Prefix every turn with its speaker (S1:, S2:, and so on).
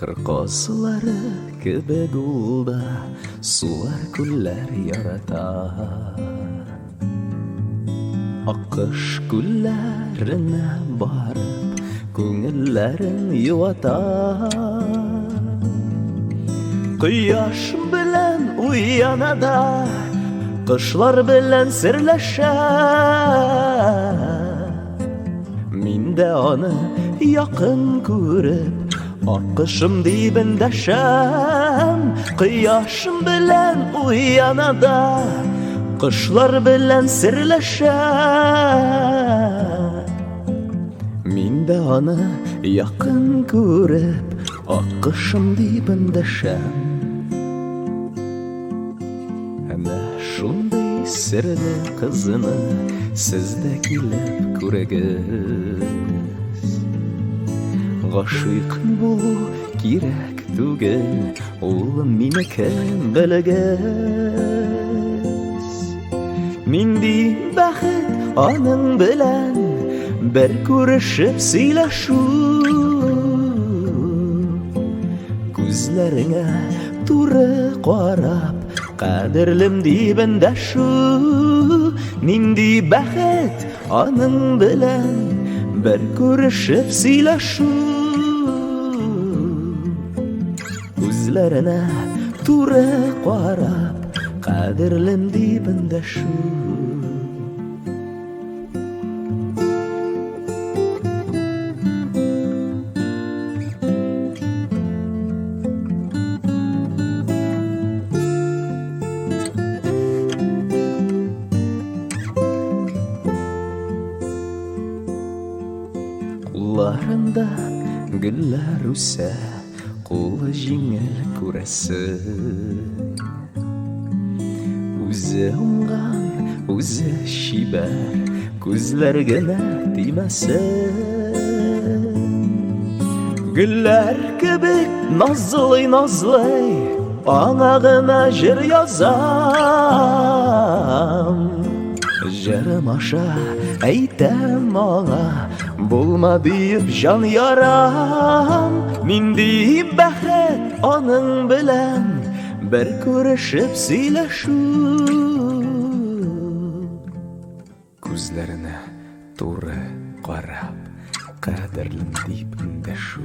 S1: Kırkosları kebek ulda sular küller yaratar. Akış güllerine barıp köngüllerin yuvatar. Kıyaş bilen uyanada kışlar bilen sirleşer. Min de onu yakın görüp akışım dibindeşem. Kıyaş bilen uyanada kışlar bilen sirleşer. Min de onu yakın görüp akışım dibindeşem. Şunday sirli kızını sizde kelip ko'ragiz. G'ashiq bu kerak tugil, ul meniki biligiz. Mendi baxt oning bilan bir ko'rishib siylashuv. Ko'zlaringga to'g'ri qarab qadrlim dibinda shu. Mendi baxt oning bilan bir ko'rishib siylashuv. Ko'zlarina to'g'ri qarab qadrlim dibinda shu. Kollarında güller üsse, kolu jingil ko'rasin. O'zi ungan, o'zi shibar, ko'zlargina tegmasin. Gullar kebek nozli onag'ina jir yozam. Jarım aşa aytam ona bulma deyip can yaram. Mendi baxt oning bilan bir ko'rishib siylashuv. Ko'zlarini to'g'ri qarab qadrlim dibinda shu.